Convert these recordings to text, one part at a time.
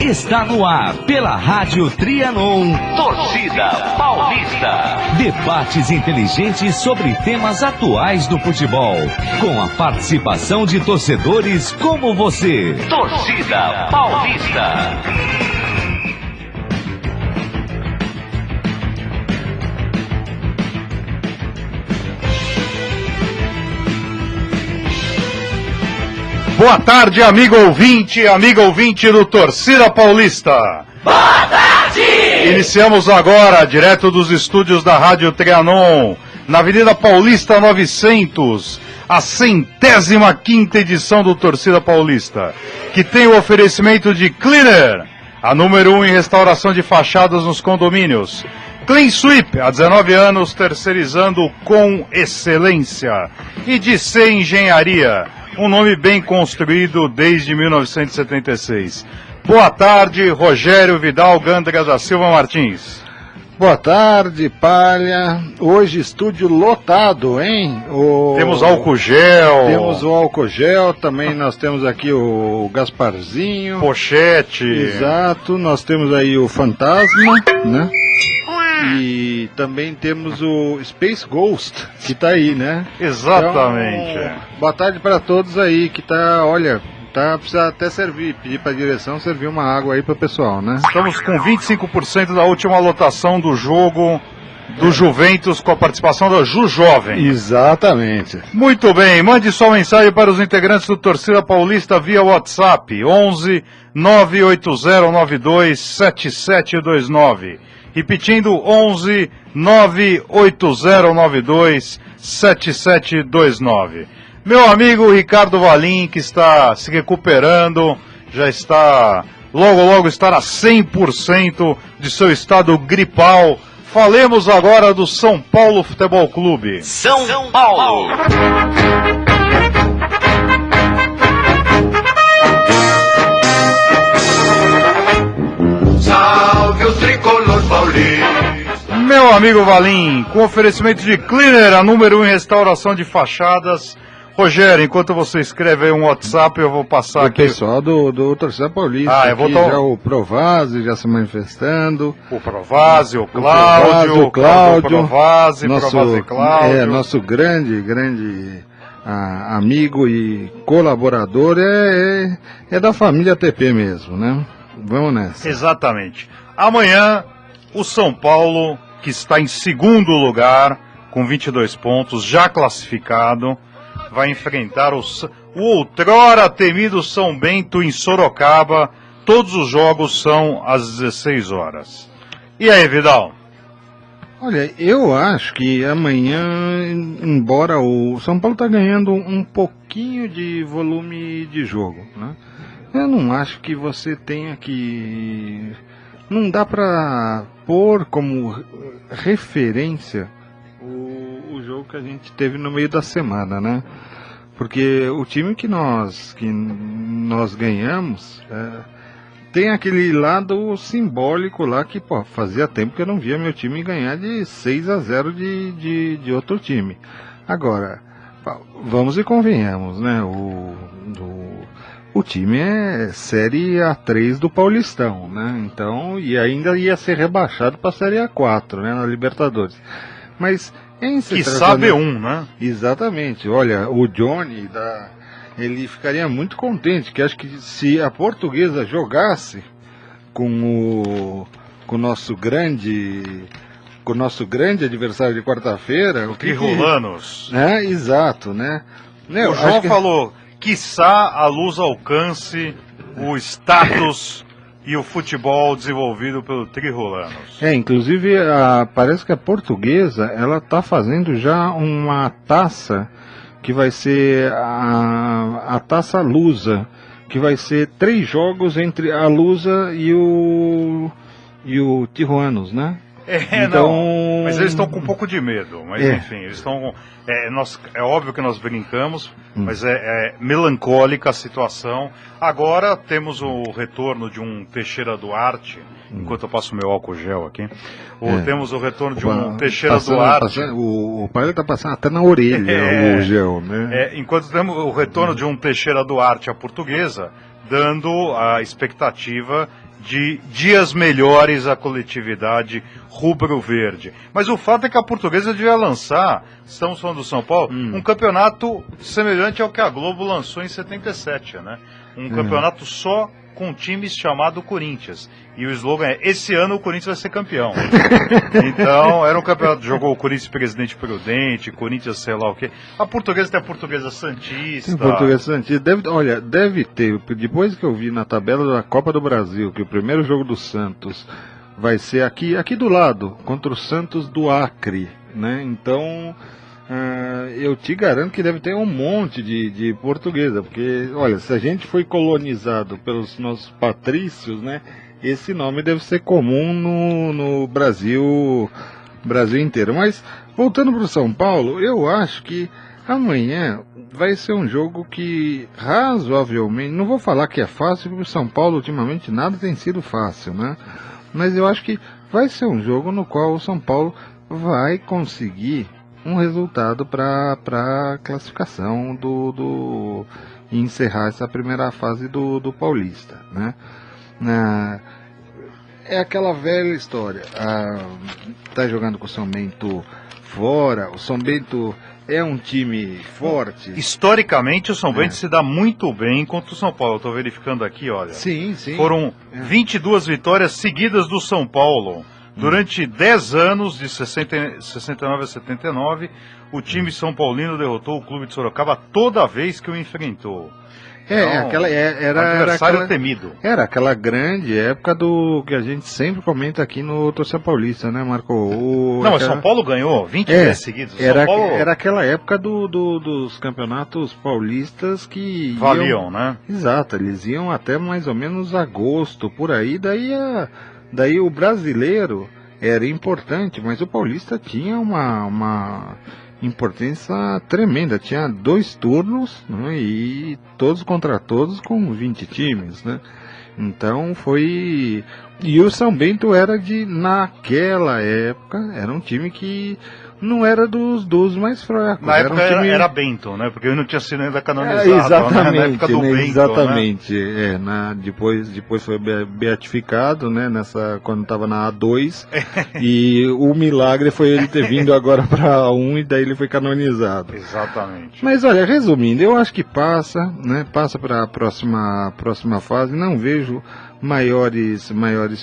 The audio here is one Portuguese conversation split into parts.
Está no ar pela Rádio Trianon, Torcida Paulista. Debates inteligentes sobre temas atuais do futebol, com a participação de torcedores como você. Torcida Paulista. Boa tarde, amigo ouvinte do Torcida Paulista. Boa tarde! Iniciamos agora, direto dos estúdios da Rádio Trianon, na Avenida Paulista 900, a 105ª edição do Torcida Paulista, que tem o oferecimento de Cleaner, a número 1 em restauração de fachadas nos condomínios. Clean Sweep, há 19 anos, terceirizando com excelência. E de C Engenharia, um nome bem construído desde 1976. Boa tarde, Rogério Vidal Gândara da Silva Martins. Boa tarde, Palha. Hoje estúdio lotado, hein? Temos álcool gel. Temos o álcool gel, também nós temos aqui o Gasparzinho. Pochete. Exato, nós temos aí o Fantasma, né? E também temos o Space Ghost, que tá aí, né? Exatamente. Então, boa tarde para todos aí, que tá, olha, precisa até pedir pra direção servir uma água aí pro pessoal, né? Estamos com 25% da última lotação do jogo do Juventus, com a participação da Ju Jovem. Exatamente. Muito bem, mande sua mensagem para os integrantes do Torcida Paulista via WhatsApp, 11 98092 7729. Repetindo, 11 98092 7729. Meu amigo Ricardo Valim, que está se recuperando, já está, logo estará 100% de seu estado gripal. Falemos agora do São Paulo Futebol Clube. São Paulo. Salve os tricolores paulistas. Meu amigo Valim, com oferecimento de Cleaner, a número 1 em restauração de fachadas. Rogério, enquanto você escreve aí um WhatsApp, eu vou passar aqui. O pessoal do Torcida Paulista, eu vou já o Provazzi já se manifestando. O Provazzi, o Cláudio, Provazzi, Cláudio. Nosso grande amigo e colaborador é da família TP mesmo, né? Vamos nessa. Exatamente. Amanhã, o São Paulo, que está em segundo lugar, com 22 pontos, já classificado, vai enfrentar o outrora temido São Bento em Sorocaba. Todos os jogos são às 16 horas. E aí, Vidal? Olha, eu acho que amanhã, embora o São Paulo está ganhando um pouquinho de volume de jogo, né? Eu não acho que você tenha que... Não dá para pôr como referência o jogo que a gente teve no meio da semana, né? Porque o time que nós ganhamos tem aquele lado simbólico lá que, pô, fazia tempo que eu não via meu time ganhar de 6-0 de outro time. Agora, vamos e convenhamos, né? O time é Série A3 do Paulistão, né? Então, e ainda ia ser rebaixado para a Série A4, né? Na Libertadores. Mas que sabe né? Exatamente. Olha, o Johnny, ele ficaria muito contente, que acho que se a Portuguesa jogasse com o nosso grande adversário de quarta-feira, o Triholanos. Exato, né? O João falou, quiçá a Luz alcance o status e o futebol desenvolvido pelo Triholanos. Inclusive, parece que a Portuguesa, ela está fazendo já uma taça que vai ser a Taça Lusa, que vai ser 3 jogos entre a Lusa e o Tijuanos, né? Então... não, mas eles estão com um pouco de medo, mas enfim, eles estão... É óbvio que nós brincamos, mas é melancólica a situação. Agora temos o retorno de um Teixeira Duarte, enquanto eu passo meu álcool gel aqui, temos o retorno de um Teixeira Duarte. O pai está passando até na orelha o gel, né? Enquanto temos o retorno de um Teixeira Duarte à Portuguesa, dando a expectativa de dias melhores à coletividade rubro-verde. Mas o fato é que a Portuguesa devia lançar, estamos falando do São Paulo, um campeonato semelhante ao que a Globo lançou em 77, né? Um campeonato só com times chamado Corinthians. E o slogan é: esse ano o Corinthians vai ser campeão. Então, era um campeonato, jogou o Corinthians Presidente Prudente, Corinthians sei lá o quê. A Portuguesa tem a Portuguesa Santista. Tem Portuguesa Santista. Deve ter, depois que eu vi na tabela da Copa do Brasil, que o primeiro jogo do Santos vai ser aqui do lado, contra o Santos do Acre, né? Então, eu te garanto que deve ter um monte de portuguesa, porque, olha, se a gente foi colonizado pelos nossos patrícios, né? Esse nome deve ser comum no Brasil inteiro. Mas, voltando para o São Paulo, eu acho que amanhã vai ser um jogo que razoavelmente, não vou falar que é fácil, porque o São Paulo ultimamente nada tem sido fácil, né? Mas eu acho que vai ser um jogo no qual o São Paulo vai conseguir um resultado para a classificação e encerrar essa primeira fase do Paulista, né? É aquela velha história. Tá jogando com o São Bento fora. O São Bento é um time forte. Historicamente, o São Bento se dá muito bem contra o São Paulo. Eu tô verificando aqui, olha. Sim. Foram 22 vitórias seguidas do São Paulo. Durante 10 anos, de 69 a 79, o time São Paulino derrotou o clube de Sorocaba toda vez que o enfrentou. Era adversário temido. Era aquela grande época do que a gente sempre comenta aqui no Torcida Paulista, né, Marco? Mas São Paulo ganhou 20 vezes seguidos. Era aquela época dos campeonatos paulistas que valiam, né? Exato, eles iam até mais ou menos agosto, por aí. Daí o brasileiro era importante, mas o paulista tinha uma importância tremenda. Tinha 2 turnos, né, e todos contra todos com 20 times, né? Então foi... E o São Bento naquela época, era um time que não era dos mais fracos. Na época era Bento, né? Porque ele não tinha sido ainda canonizado. Exatamente, né? Na época do Bento, exatamente. Né? Depois foi beatificado, né? Quando estava na A2. E o milagre foi ele ter vindo agora para A1 e daí ele foi canonizado. Exatamente. Mas olha, resumindo, eu acho que passa, né? Passa para a próxima fase. Não vejo maiores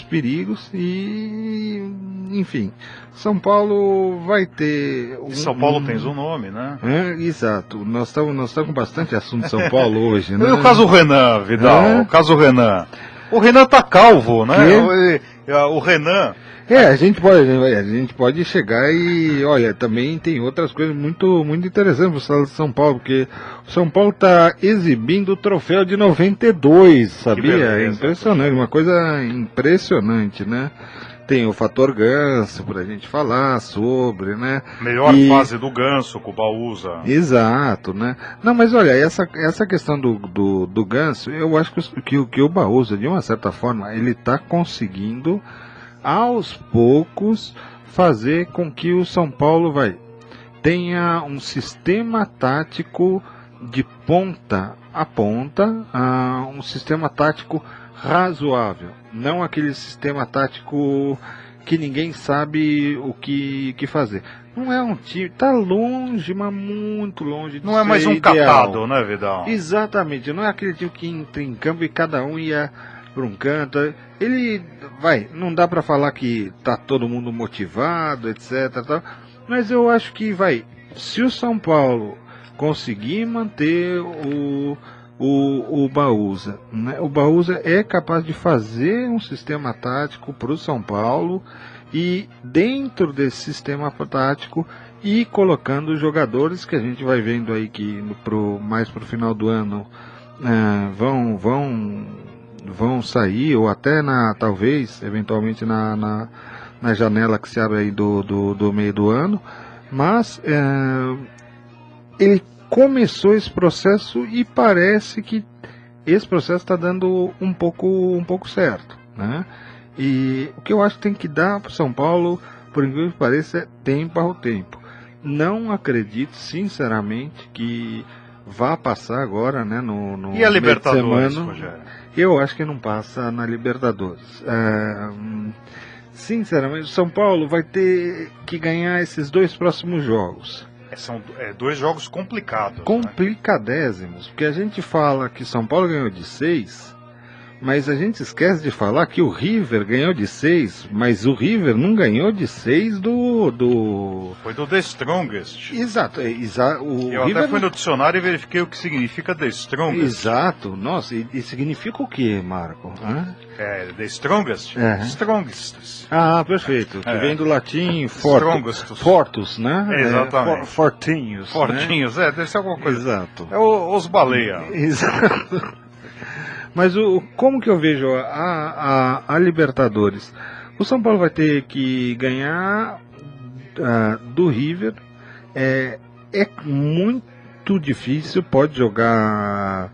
perigos e, enfim, São Paulo vai ter... São Paulo tem um nome, né? Exato. Nós estamos com bastante assunto de São Paulo hoje, né? E o caso Renan, Vidal? O caso Renan. O Renan tá calvo, né? O Renan... a gente pode chegar e, olha, também tem outras coisas muito, muito interessantes para o estado de São Paulo, porque o São Paulo está exibindo o troféu de 92, sabia? É impressionante, uma coisa impressionante, né? Tem o fator Ganso pra gente falar sobre, né? Melhor fase do Ganso, com o Baúza. Exato, né? Não, mas olha, essa questão do Ganso, eu acho que o Baúza, de uma certa forma, ele está conseguindo aos poucos fazer com que o São Paulo tenha um sistema tático de ponta a ponta, um sistema tático razoável, não aquele sistema tático que ninguém sabe o que fazer. Não é um time, tá longe, mas muito longe de não ser é mais um ideal. catado, né, Vidal? Exatamente, não é aquele time que entra em campo e cada um ia para um canto. Ele não dá para falar que tá todo mundo motivado, etc, tal, mas eu acho que se o São Paulo conseguir manter o Baúza, né? O Baúza é capaz de fazer um sistema tático para o São Paulo e dentro desse sistema tático ir colocando jogadores que a gente vai vendo aí que mais pro final do ano vão sair, ou até talvez, eventualmente na janela que se abre aí do meio do ano, mas ele começou esse processo e parece que esse processo está dando um pouco certo, né? E o que eu acho que tem que dar para o São Paulo, por incrível que pareça, é tempo ao tempo. Não acredito, sinceramente, que vá passar agora, né, no e a Libertadores, semana. Rogério? eu acho que não passa na Libertadores. Sinceramente, o São Paulo vai ter que ganhar esses 2 próximos jogos. São 2 jogos complicados. Complicadésimos, porque a gente fala que São Paulo ganhou de 6, mas a gente esquece de falar que o River ganhou de 6, mas o River não ganhou de 6 Foi do The Strongest. Exato. Eu River até fui no dicionário e verifiquei o que significa The Strongest. Exato. Nossa, e significa o que, Marco? The Strongest? Strongest. Ah, perfeito. Que vem do latim Strongest. Fortus, né? Exatamente. Fortinhos. Fortinhos, né? Deve ser alguma coisa. Exato. É os baleia. Exato. Mas como que eu vejo a Libertadores? O São Paulo vai ter que ganhar do River. É muito difícil, pode jogar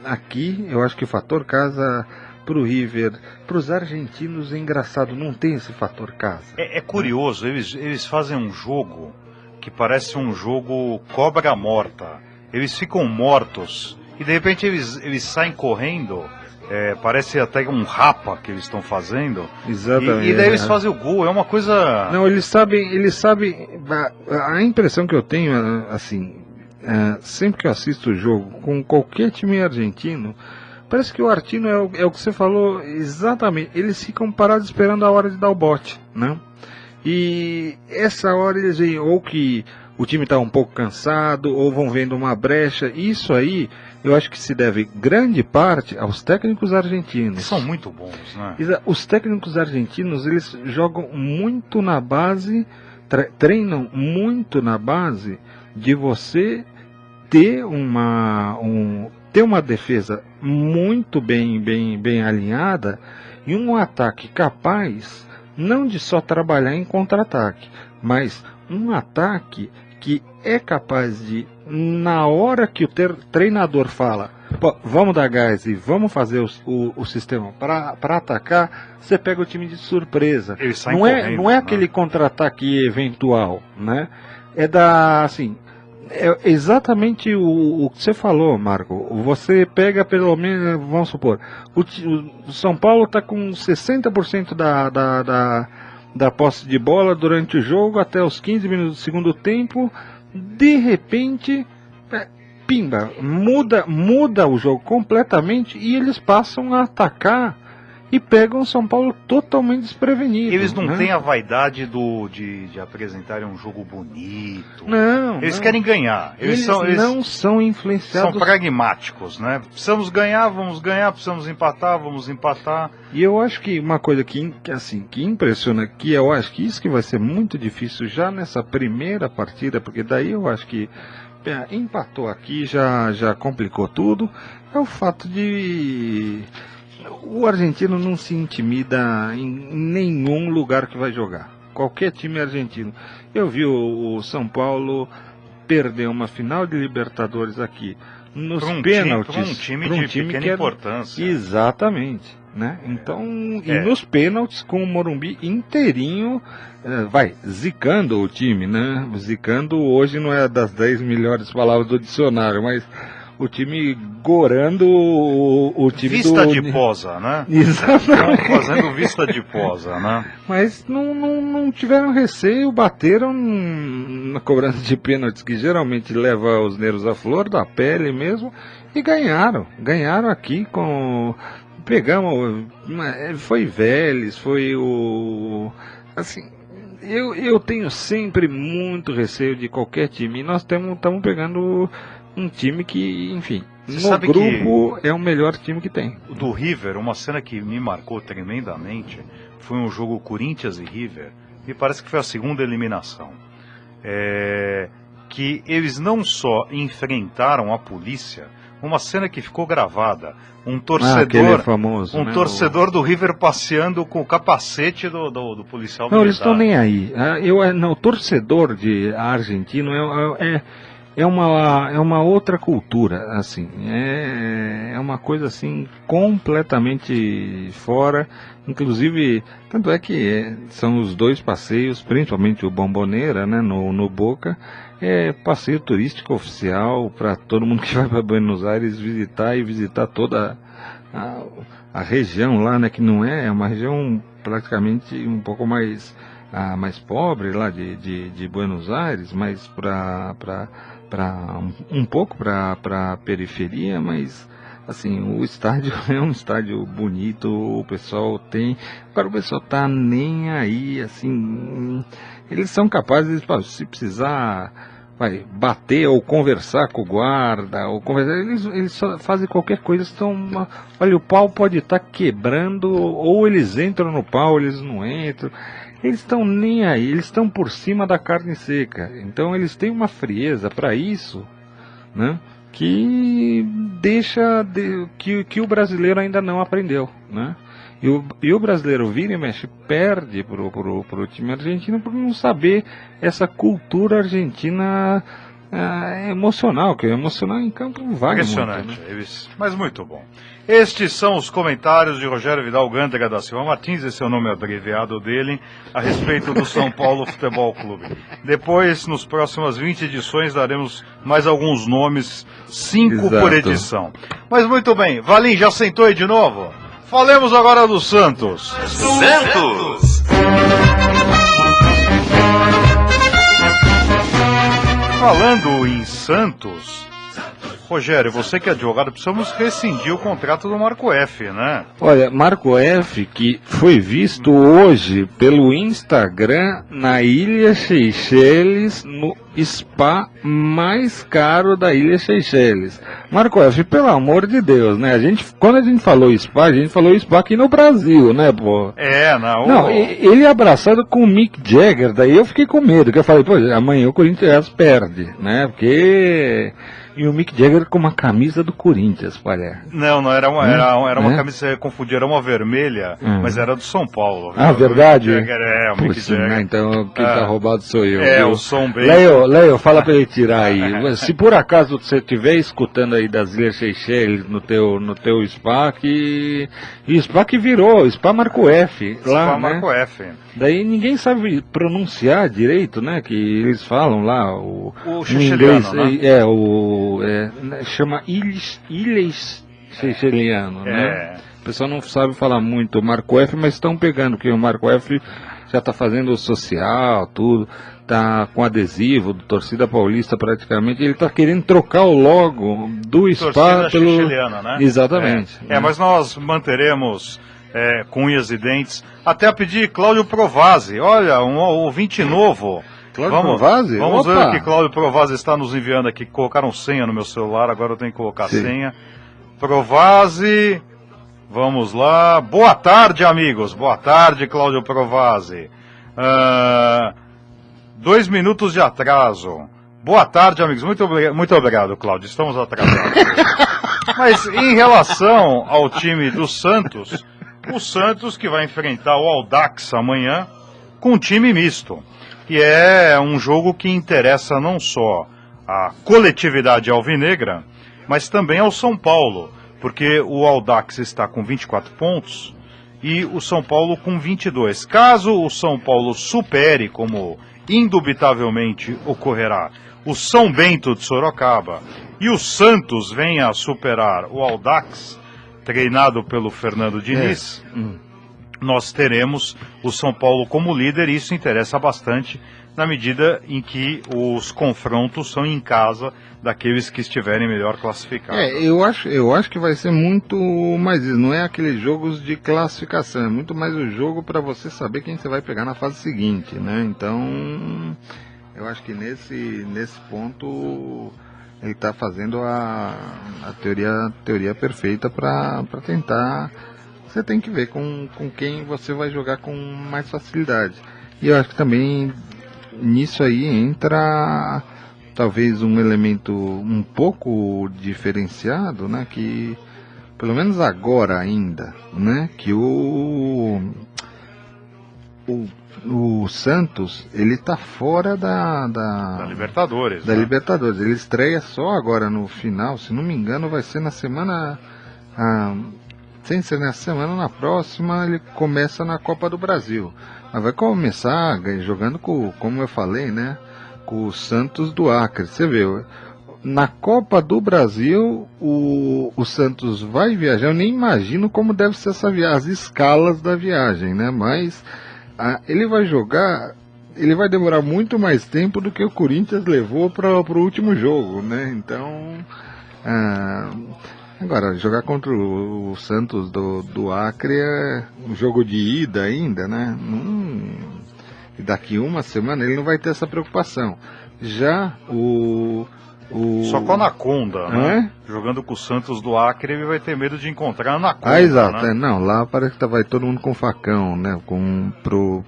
aqui. Eu acho que o fator casa para o River, para os argentinos é engraçado, não tem esse fator casa. É curioso, eles fazem um jogo que parece um jogo cobra morta. Eles ficam mortos e de repente eles saem correndo. Parece até um rapa que eles estão fazendo. Exatamente. E daí eles fazem o gol, é uma coisa... Não, eles sabem, a impressão que eu tenho, assim, sempre que eu assisto o jogo com qualquer time argentino, parece que o argentino é o que você falou exatamente, eles ficam parados esperando a hora de dar o bote, né? E essa hora eles veem ou que o time está um pouco cansado, ou vão vendo uma brecha. Isso aí, eu acho que se deve grande parte aos técnicos argentinos. São muito bons, né? Os técnicos argentinos, eles jogam muito na base, treinam muito na base de você ter uma defesa muito bem alinhada e um ataque capaz não de só trabalhar em contra-ataque, mas um ataque que é capaz de, na hora que o treinador fala, vamos dar gás e vamos fazer o sistema para atacar, você pega o time de surpresa. Não é aquele contra-ataque eventual, né? É exatamente o que você falou, Marco. Você pega pelo menos, vamos supor, o São Paulo está com 60% da posse de bola durante o jogo até os 15 minutos do segundo tempo. De repente, pimba, muda o jogo completamente e eles passam a atacar e pegam o São Paulo totalmente desprevenido. Eles não têm a vaidade de apresentarem um jogo bonito. Não. Eles querem ganhar. Eles não são influenciados. São pragmáticos, né? Precisamos ganhar, vamos ganhar. Precisamos empatar, vamos empatar. E eu acho que uma coisa que impressiona, que eu acho que isso que vai ser muito difícil já nessa primeira partida, porque daí eu acho que empatou aqui, já complicou tudo, é o fato de... O argentino não se intimida em nenhum lugar que vai jogar. Qualquer time argentino. Eu vi o São Paulo perder uma final de Libertadores aqui nos pênaltis. Para um time de pequena importância. Exatamente. Né? Então, e nos pênaltis com o Morumbi inteirinho, zicando o time, né? Zicando hoje não é das 10 melhores palavras do dicionário, mas... O time gorando o time vista de posa, né? Exatamente. Fazendo vista de posa, né? Mas não tiveram receio, bateram na cobrança de pênaltis, que geralmente leva os nervos à flor da pele mesmo, e ganharam. Ganharam aqui com... Pegamos... Foi Vélez, foi o... Assim... Eu tenho sempre muito receio de qualquer time, e nós estamos pegando... Um time que, enfim, no grupo é o melhor time que tem. Do River, uma cena que me marcou tremendamente foi um jogo Corinthians e River. Me parece que foi a segunda eliminação. Que eles não só enfrentaram a polícia, uma cena que ficou gravada. Um torcedor, famoso, um torcedor do River passeando com o capacete do policial militar. Não, eles estão nem aí. O torcedor argentino é uma outra cultura, assim, é uma coisa assim completamente fora, inclusive, tanto é que são os 2 passeios, principalmente o Bombonera, né, no Boca, é passeio turístico oficial para todo mundo que vai para Buenos Aires visitar toda a região lá, né, que não é uma região praticamente um pouco mais pobre lá de Buenos Aires, mais um pouco para a periferia, mas assim, o estádio é um estádio bonito, o pessoal agora o pessoal tá nem aí, assim, eles são capazes, se precisar bater ou conversar com o guarda, ou conversar, eles só fazem qualquer coisa, olha, o pau pode estar quebrando, ou eles entram no pau, eles não entram, eles estão nem aí, eles estão por cima da carne seca, então eles têm uma frieza para isso, né, que deixa, que o brasileiro ainda não aprendeu, né? E o brasileiro vira e mexe, perde pro time argentino por não saber essa cultura argentina emocional, que emocional em campo não vale impressionante, muito, né? Mas muito bom. Estes são os comentários de Rogério Vidal Gândega da Silva Martins, esse é o nome abreviado dele, a respeito do São Paulo Futebol Clube. Depois, nos próximas 20 edições, daremos mais alguns nomes, 5 Exato. por edição. Mas muito bem, Valim, já sentou aí de novo? Falemos agora do Santos. Santos! Falando em Santos, Rogério, você que é advogado, precisamos rescindir o contrato do Marco F, né? Olha, Marco F, que foi visto hoje pelo Instagram na Ilha Seychelles, no spa mais caro da Ilha Seychelles. Marco F, pelo amor de Deus, né? Quando a gente falou spa aqui no Brasil, né, pô? Não, ele é abraçado com o Mick Jagger, daí eu fiquei com medo, que eu falei, pô, amanhã o Corinthians perde, né? Porque... E o Mick Jagger com uma camisa do Corinthians, parece. Não, era uma camisa, você confundiu, era uma vermelha, mas era do São Paulo. Ah, verdade? O Mick Jagger, o Mick Jagger. Então quem tá roubado sou eu. O som bem... Leio, fala pra ele tirar aí. Se por acaso você estiver escutando aí das Ilhas Seychelles no teu spa, que spa que virou, spa Marco F. Lá, Spa Marco F. Daí ninguém sabe pronunciar direito, né? Que eles falam lá o seycheliano, né? Chama Ilhas Seycheliano, né? O pessoal não sabe falar muito o Marco F, mas estão pegando, porque o Marco F já está fazendo o social, tudo, tá com adesivo do Torcida Paulista praticamente, ele está querendo trocar o logo do spa pelo... né? Exatamente. Mas nós manteremos com unhas e dentes, até a pedir Cláudio Provazzi, olha, um ouvinte novo. Provazzi? Vamos ver o que Cláudio Provazzi está nos enviando aqui. Colocaram senha no meu celular, agora eu tenho que colocar senha. Provazzi, vamos lá. Boa tarde, amigos. Boa tarde, Cláudio Provazzi. 2 minutos de atraso. Boa tarde, amigos. Muito obrigado, Cláudio. Estamos atrasados. Mas em relação ao time do Santos, o Santos que vai enfrentar o Audax amanhã com um time misto. E é um jogo que interessa não só a coletividade alvinegra, mas também ao São Paulo, porque o Audax está com 24 pontos e o São Paulo com 22. Caso o São Paulo supere, como indubitavelmente ocorrerá, o São Bento de Sorocaba e o Santos venha a superar o Audax, treinado pelo Fernando Diniz, nós teremos o São Paulo como líder, e isso interessa bastante na medida em que os confrontos são em casa daqueles que estiverem melhor classificados. Eu acho que vai ser muito mais isso, não é aqueles jogos de classificação, é muito mais o jogo para você saber quem você vai pegar na fase seguinte, né? Então, eu acho que nesse ponto ele está fazendo a teoria perfeita para tentar. Você tem que ver com quem você vai jogar com mais facilidade. E eu acho que também nisso aí entra talvez um elemento um pouco diferenciado, né? Que pelo menos agora ainda, né? Que o Santos, ele tá fora da Libertadores. Da Libertadores. Ele estreia só agora no final, se não me engano, vai ser na semana... sem ser nessa semana, na próxima ele começa na Copa do Brasil. Mas vai começar jogando como eu falei, né? Com o Santos do Acre. Você vê, na Copa do Brasil, o Santos vai viajar. Eu nem imagino como deve ser essa viagem, as escalas da viagem, né? Mas ele vai jogar, ele vai demorar muito mais tempo do que o Corinthians levou para o último jogo, né? Então, agora, jogar contra o Santos do Acre é um jogo de ida ainda, né? Daqui uma semana ele não vai ter essa preocupação. Já Só com a Anaconda, né? Jogando com o Santos do Acre, ele vai ter medo de encontrar a Anaconda. Exato. Né? Não, lá parece que vai todo mundo com facão, né? Pro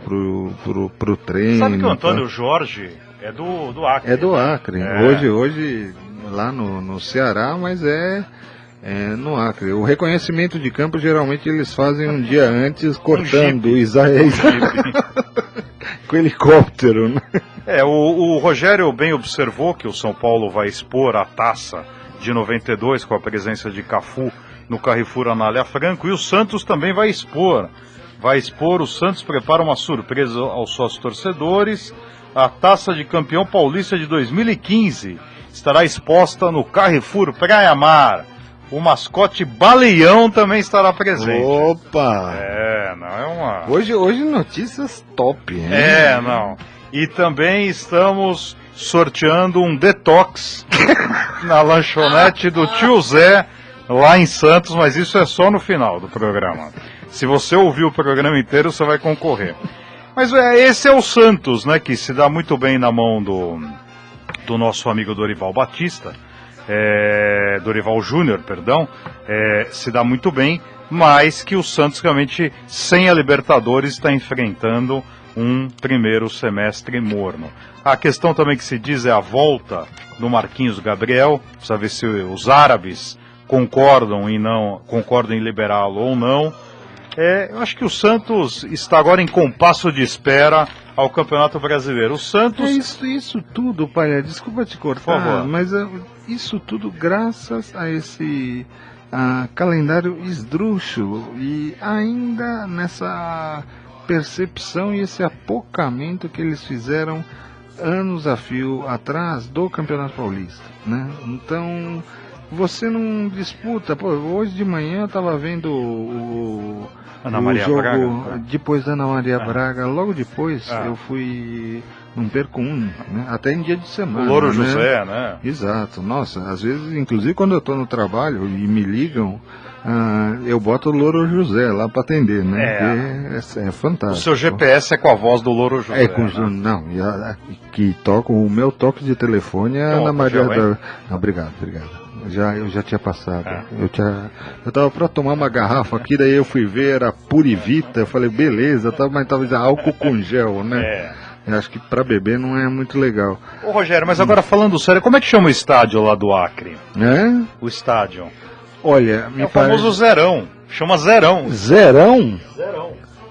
treino. Sabe que o Antônio Jorge é do Acre. É do Acre. É. Hoje lá no Ceará, mas é no Acre. O reconhecimento de campo geralmente eles fazem um dia antes, cortando com helicóptero, né? O Rogério bem observou que o São Paulo vai expor a taça de 92 com a presença de Cafu no Carrefour Anália Franco, e o Santos também vai expor. O Santos prepara uma surpresa aos sócios torcedores. A taça de campeão paulista de 2015 estará exposta no Carrefour Praia Mar. O mascote Baleão também estará presente. Opa! Hoje notícias top, hein? E também estamos sorteando um detox na lanchonete do Tio Zé, lá em Santos, mas isso é só no final do programa. Se você ouvir o programa inteiro, você vai concorrer. Mas esse é o Santos, né, que se dá muito bem na mão do nosso amigo Dorival Batista, Dorival Júnior, perdão, se dá muito bem, mas que o Santos realmente, sem a Libertadores, está enfrentando um primeiro semestre morno. A questão também que se diz é a volta do Marquinhos Gabriel, precisa ver se os árabes concordam em liberá-lo ou não. Eu acho que o Santos está agora em compasso de espera ao Campeonato Brasileiro. O Santos... Isso tudo, Palha, desculpa te cortar, por favor, mas isso tudo graças a esse calendário esdrúxulo e ainda nessa percepção e esse apocamento que eles fizeram anos a fio atrás do Campeonato Paulista, né? Então, você não disputa. Hoje de manhã eu estava vendo o jogo Braga, depois da Ana Maria Braga, logo depois eu fui, não perco né? Até em dia de semana. O Louro José, né? Exato, nossa, às vezes, inclusive quando eu estou no trabalho e me ligam, eu boto o Louro José lá para atender, né? É fantástico. O seu GPS é com a voz do Louro José. Não, que toca o meu toque de telefone é a Ana Maria da... Obrigado. Eu já tinha passado. Eu tava para tomar uma garrafa aqui, daí eu fui ver, era Purivita, eu falei, beleza, mas tava dizendo álcool com gel, né? Eu acho que para beber não é muito legal. Ô Rogério, mas agora falando sério, como é que chama o estádio lá do Acre? O estádio? Olha, o famoso Zerão. Chama Zerão. Zerão?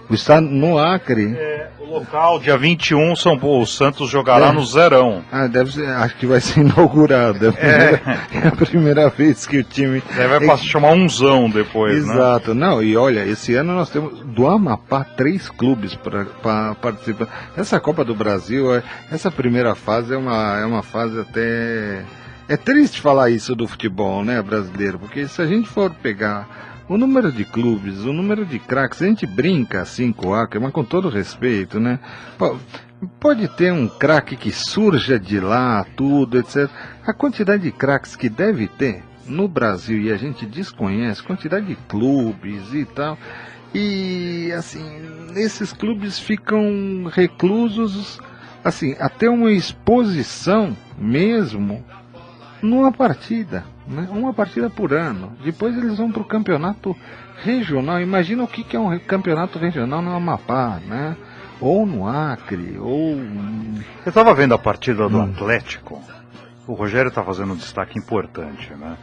O estádio no Acre. O local, dia 21, o Santos jogará no Zerão. Deve ser, acho que vai ser inaugurado. É a primeira vez que o time... Vai chamar Unzão depois, Exato. Não, e olha, esse ano nós temos do Amapá 3 clubes para participar. Essa Copa do Brasil, essa primeira fase é uma fase até... É triste falar isso do futebol, né, brasileiro, porque se a gente for pegar o número de clubes, o número de craques, a gente brinca assim com o Acre, mas com todo respeito, né? Pode ter um craque que surja de lá, tudo, etc. A quantidade de craques que deve ter no Brasil e a gente desconhece, quantidade de clubes e tal. E, assim, esses clubes ficam reclusos, assim, até uma exposição mesmo numa partida, né? Uma partida por ano. Depois eles vão para o campeonato regional. Imagina o que é um campeonato regional no Amapá, né? Ou no Acre, ou... Eu estava vendo a partida do Atlético. O Rogério está fazendo um destaque importante, né?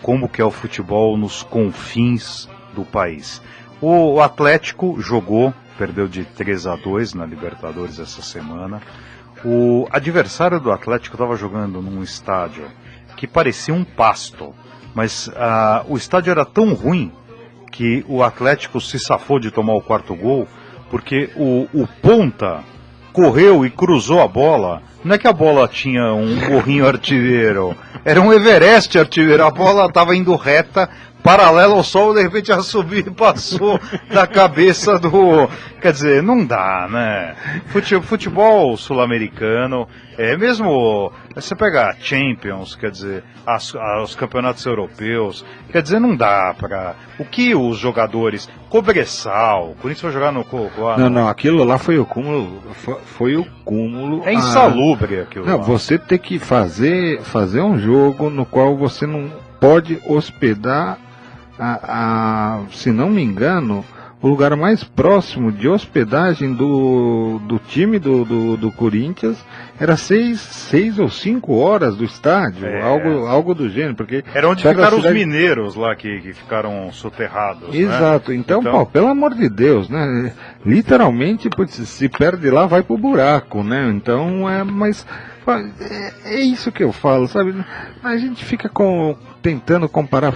Como que é o futebol nos confins do país. O Atlético jogou, perdeu de 3-2 na Libertadores essa semana. O adversário do Atlético estava jogando num estádio que parecia um pasto, mas o estádio era tão ruim que o Atlético se safou de tomar o 4º gol, porque o ponta correu e cruzou a bola não é que a bola tinha um gorrinho artilheiro, era um Everest artilheiro, a bola estava indo reta, paralela ao sol, de repente ela subiu e passou da cabeça do... Quer dizer, não dá, né? Futebol sul-americano, mesmo você pega a Champions, quer dizer, os campeonatos europeus, quer dizer, não dá para... O que os jogadores... Cobressal, o Corinthians foi jogar no... Não, aquilo lá foi o cúmulo, foi o cúmulo... É insalubre aquilo lá. Você tem que fazer um jogo no qual você não pode hospedar... se não me engano, o lugar mais próximo de hospedagem do time do Corinthians era 6 ou 5 horas do estádio, algo do gênero, porque era onde ficaram os mineiros lá que ficaram soterrados. Exato, né? então, pô, pelo amor de Deus, né? Literalmente, se perde lá, vai pro buraco, né? Então, mas é isso que eu falo, sabe? A gente fica tentando comparar,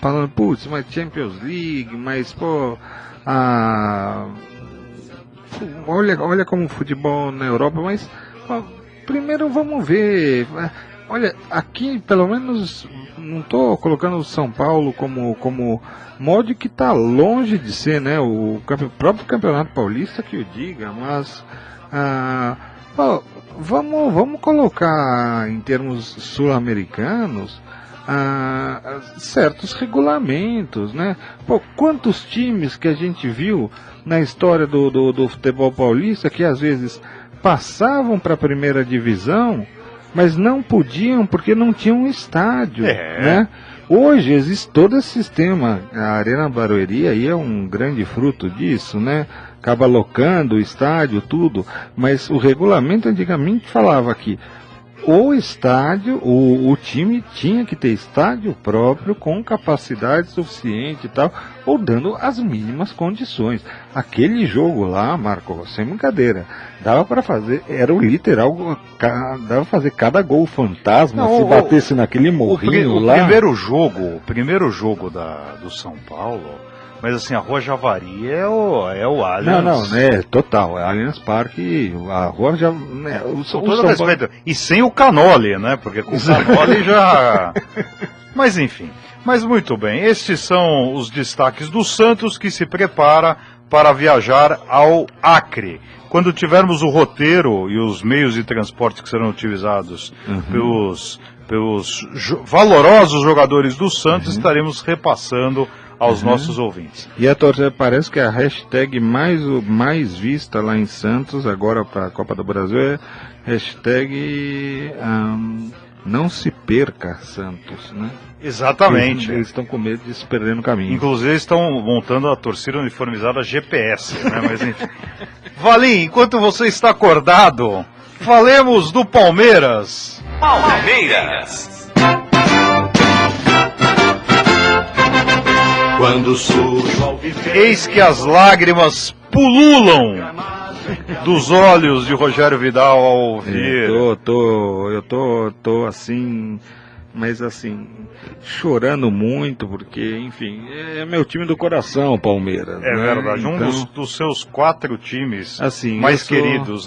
falando, putz, mas Champions League, mas, pô, olha como o futebol na Europa, mas, pô, primeiro vamos ver, olha, aqui, pelo menos, não estou colocando o São Paulo como molde que está longe de ser, né, o próprio Campeonato Paulista que o diga, mas, pô, vamos colocar em termos sul-americanos, certos regulamentos, né? Pô, quantos times que a gente viu na história do futebol paulista que às vezes passavam para a primeira divisão, mas não podiam porque não tinham estádio, né? Hoje existe todo esse sistema, a Arena Barueri aí é um grande fruto disso, né? Acaba locando o estádio, tudo, mas o regulamento antigamente falava que o estádio, o time tinha que ter estádio próprio com capacidade suficiente e tal, ou dando as mínimas condições. Aquele jogo lá, Marco, sem brincadeira, dava para fazer, era o literal, dava para fazer cada gol fantasma, se batesse naquele morrinho lá. O primeiro jogo do São Paulo, mas assim, a Rua Javari é o Allianz. Não, total. É Allianz Parque, a Rua já... Né, com todo respeito. E sem o Canoli, né? Porque com o Canoli já... Mas enfim. Mas muito bem. Estes são os destaques do Santos que se prepara para viajar ao Acre. Quando tivermos o roteiro e os meios de transporte que serão utilizados pelos valorosos jogadores do Santos, estaremos repassando aos nossos ouvintes. E a torcida, parece que a hashtag mais vista lá em Santos, agora para a Copa do Brasil, é hashtag não se perca Santos, né? Exatamente. Eles estão com medo de se perder no caminho. Inclusive estão montando a torcida uniformizada GPS, né? Mas enfim. Valim, enquanto você está acordado, falemos do Palmeiras. Palmeiras. Quando surge o alviverde, Eis que as lágrimas pululam dos olhos de Rogério Vidal ao ouvir. Eu tô assim, mas assim, chorando muito, porque, enfim, é meu time do coração, Palmeiras. É, né? verdade, então, um dos seus 4 times assim, mais queridos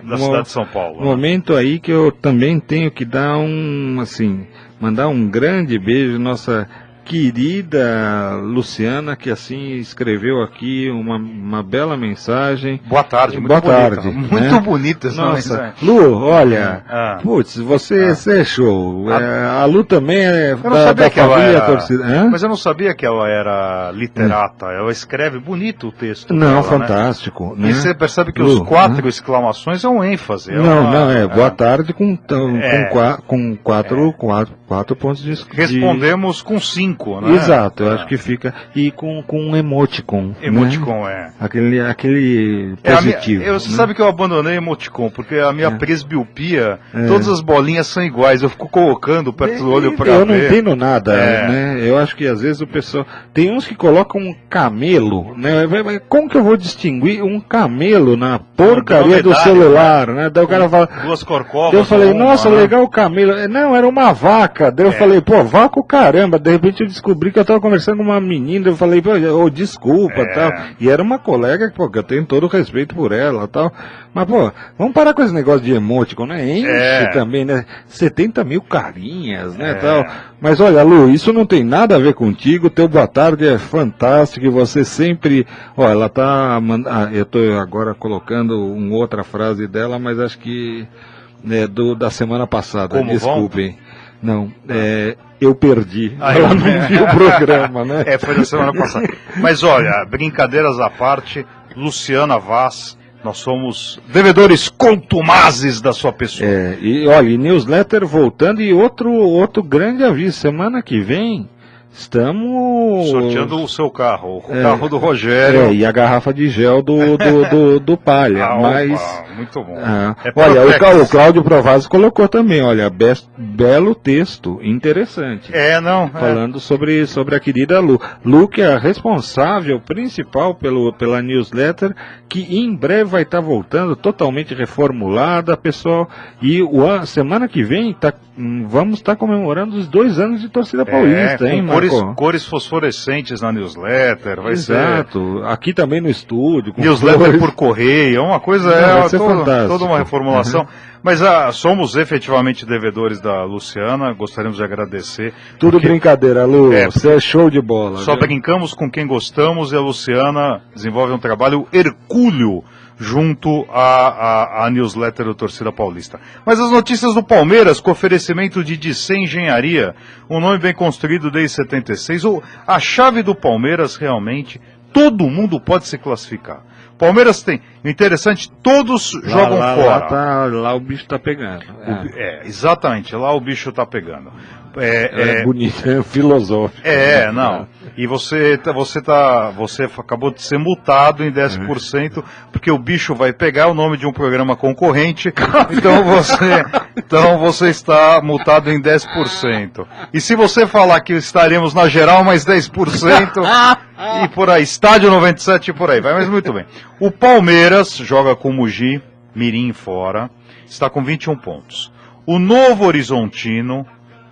da cidade de São Paulo. Momento aí que eu também tenho que dar mandar um grande beijo, nossa querida Luciana, que assim escreveu aqui uma bela mensagem. Boa tarde, muito Boa bonita. tarde, Muito bonita essa mensagem. Lu, olha, putz, você é show. A Lu também é da família torcida. Mas eu não sabia que ela era literata. Ela escreve bonito o texto. Não, dela, fantástico. Né? Né? E você percebe que Lu, os 4 exclamações é um ênfase. Boa tarde com 4 pontos de... Respondemos com 5. Né? Exato, eu acho que fica. E com um emoticon. Emoticon, né? Aquele positivo. Você sabe que eu abandonei emoticon, porque a minha presbiopia, todas as bolinhas são iguais. Eu fico colocando perto do olho pra ver. Eu não entendo nada, né? Eu acho que às vezes o pessoal. Tem uns que colocam um camelo, né? Como que eu vou distinguir um camelo na porcaria do celular, né? Daí o cara fala. 2 corcovas. Eu falei, nossa, legal o camelo. Não, era uma vaca. vaca. Daí eu falei, pô, vaca o caramba. De repente eu descobri que eu tava conversando com uma menina, eu falei, pô, desculpa, tal. E era uma colega, pô, que eu tenho todo o respeito por ela, tal. Mas, pô, vamos parar com esse negócio de emoticon, né? Enche também, né? 70 mil carinhas, né, tal. Mas olha, Lu, isso não tem nada a ver contigo, teu boa tarde é fantástico, e você sempre... Ó, ela tá... eu tô agora colocando uma outra frase dela, mas acho que... da semana passada, Como desculpem. Não, eu perdi. Ela não viu o programa, né? Foi da semana passada. Mas olha, brincadeiras à parte, Luciana Vaz, nós somos devedores contumazes da sua pessoa. E olha, newsletter voltando, e outro grande aviso, semana que vem estamos sorteando o seu carro, o carro do Rogério. E a garrafa de gel do Palha. Muito bom. Olha, o Cláudio Provazzi colocou também, olha, belo texto, interessante. Falando sobre a querida Lu. Lu, que é a responsável principal pela newsletter, que em breve vai estar voltando, totalmente reformulada, pessoal. E semana que vem vamos estar comemorando os 2 anos de Torcida Paulista, hein, Marco? Cores fosforescentes na newsletter, vai Exato. Aqui também no estúdio. Newsletter por correio, uma coisa, toda uma reformulação. Mas somos efetivamente devedores da Luciana, gostaríamos de agradecer. Tudo brincadeira, Lu, você é show de bola. Só brincamos com quem gostamos, e a Luciana desenvolve um trabalho hercúleo junto à newsletter do Torcida Paulista. Mas as notícias do Palmeiras, com oferecimento de Dicê Engenharia, um nome bem construído desde 76, a chave do Palmeiras realmente, todo mundo pode se classificar. Palmeiras tem, interessante, todos jogam fora. Lá o bicho tá pegando. Exatamente, lá o bicho tá pegando. É bonito, é filosófico. Não. E você acabou de ser multado em 10%, porque o bicho vai pegar o nome de um programa concorrente, então você está multado em 10%. E se você falar que estaremos na geral, mais 10%, e por aí, estádio 97 e por aí vai, mas muito bem. O Palmeiras joga com o Mogi Mirim fora, está com 21 pontos. O Novo Horizontino,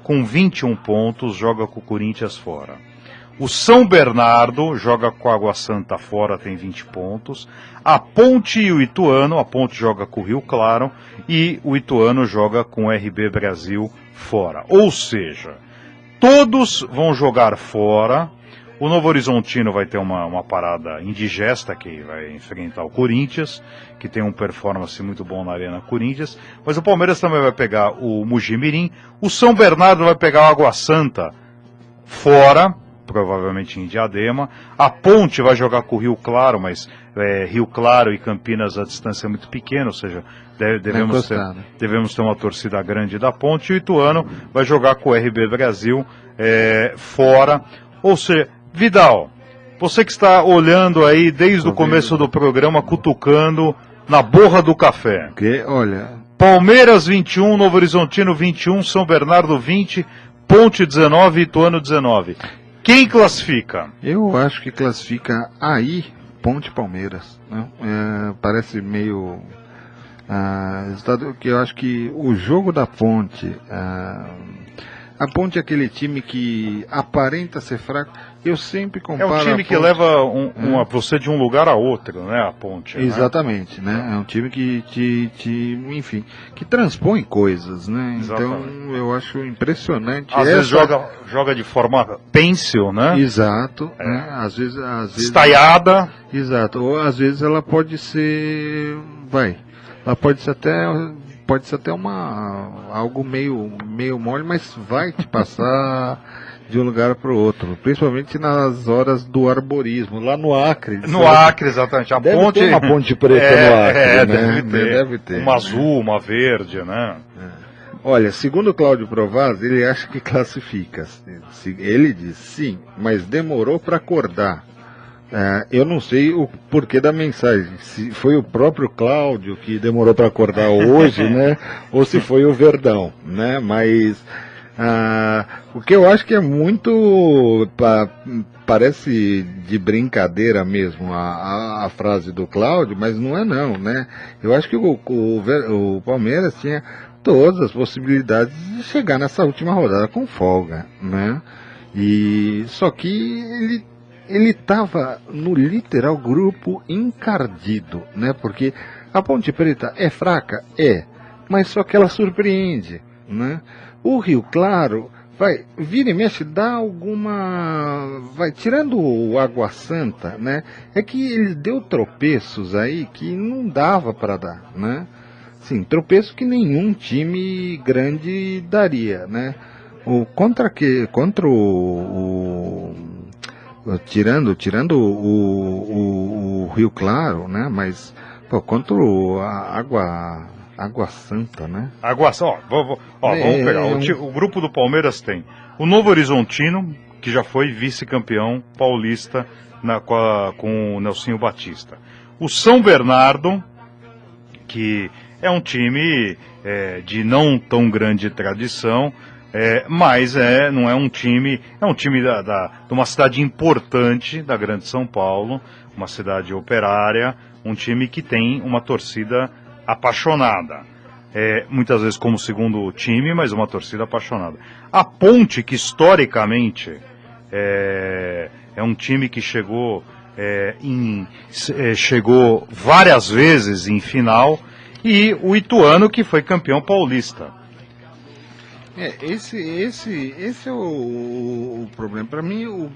com 21 pontos, joga com o Corinthians fora. O São Bernardo joga com a Água Santa fora, tem 20 pontos. A Ponte e o Ituano, a Ponte joga com o Rio Claro e o Ituano joga com o RB Brasil fora. Ou seja, todos vão jogar fora. O Novo Horizontino vai ter uma parada indigesta, que vai enfrentar o Corinthians, que tem um performance muito bom na Arena Corinthians. Mas o Palmeiras também vai pegar o Mogi Mirim. O São Bernardo vai pegar o Água Santa fora, provavelmente em Diadema. A Ponte vai jogar com o Rio Claro, mas Rio Claro e Campinas a distância é muito pequena, ou seja, devemos ter uma torcida grande da Ponte. E o Ituano vai jogar com o RB Brasil fora. Ou seja, Vidal, você que está olhando aí desde o começo do programa, cutucando na borra do café. Olha, Palmeiras 21, Novo Horizontino 21, São Bernardo 20, Ponte 19 e Ituano 19. Quem classifica? Eu acho que classifica aí Ponte Palmeiras, né? Parece meio resultado que eu acho que o jogo da Ponte, a Ponte é aquele time que aparenta ser fraco. Eu sempre comparo. É um time que leva você de um lugar a outro, né? A Ponte. Exatamente, né? É um time que enfim, que transpõe coisas, né? Exatamente. Então eu acho impressionante. Às vezes joga de forma pêncil, né? Exato. Né? Às vezes estaiada. Exato. Ou às vezes ela pode ser, ela pode ser até algo meio mole, mas vai te passar de um lugar para o outro, principalmente nas horas do arborismo, lá no Acre. No Acre, exatamente. Deve ter uma ponte preta no Acre, né? Deve ter. Uma azul, uma verde, né? Olha, segundo o Cláudio Provazzi, ele acha que classifica. Ele diz sim, mas demorou para acordar. Eu não sei o porquê da mensagem, se foi o próprio Cláudio que demorou para acordar hoje, né? Ou se foi o Verdão, né? Mas o que eu acho que é muito parece de brincadeira mesmo a frase do Cláudio, mas não é não, né? Eu acho que o Palmeiras tinha todas as possibilidades de chegar nessa última rodada com folga, né? E só que ele estava no literal grupo encardido, né? Porque a Ponte Preta é fraca? É, mas só que ela surpreende, né? O Rio Claro vira e mexe, dá alguma... tirando o Água Santa, né? É que ele deu tropeços aí que não dava para dar, né? Sim, tropeço que nenhum time grande daria, né? Tirando o Rio Claro, né? Mas contra a Água Santa, né? Vamos pegar. O grupo do Palmeiras tem o Novo Horizontino, que já foi vice-campeão paulista com o Nelsinho Batista. O São Bernardo, que é um time de não tão grande tradição, mas não é um time, de uma cidade importante da Grande São Paulo, uma cidade operária, um time que tem uma torcida apaixonada. Muitas vezes como segundo time, mas uma torcida apaixonada. A Ponte, que historicamente é um time que chegou várias vezes em final, e o Ituano, que foi campeão paulista. Esse é o problema. Para mim,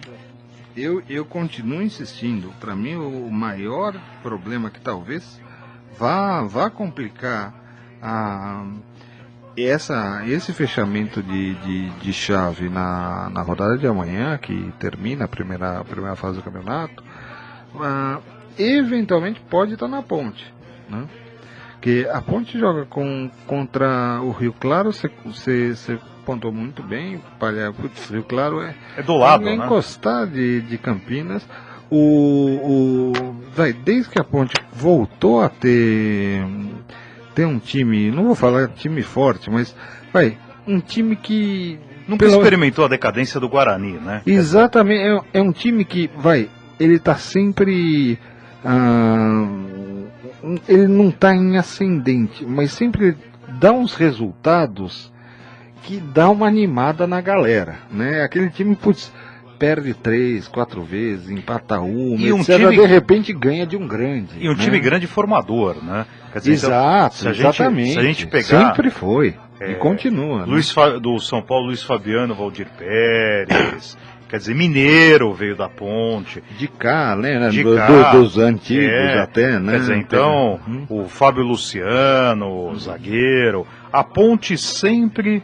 eu continuo insistindo. Para mim, o maior problema que talvez vá complicar esse fechamento de chave na rodada de amanhã, que termina a primeira fase do campeonato, eventualmente pode estar na Ponte, né? Porque a Ponte joga contra o Rio Claro, você pontuou muito bem, o Rio Claro é do lado, né? Encostar de Campinas. Desde que a Ponte voltou a ter um time, não vou falar time forte, mas um time que nunca experimentou a decadência do Guarani, né? Exatamente, é um time que ele está sempre ele não está em ascendente, mas sempre dá uns resultados que dá uma animada na galera, né? Aquele time, perde 3, 4 vezes, empata uma, e de repente ganha de um grande. E um time grande formador, né? Quer dizer, exato, exatamente. Se a gente pegar... Sempre foi, e continua. Né? Do São Paulo, Luiz Fabiano, Valdir Pérez... Quer dizer, Mineiro veio da Ponte. De cá, né? Dos antigos até, né? Quer dizer, então, o Fábio Luciano, o zagueiro. A Ponte sempre...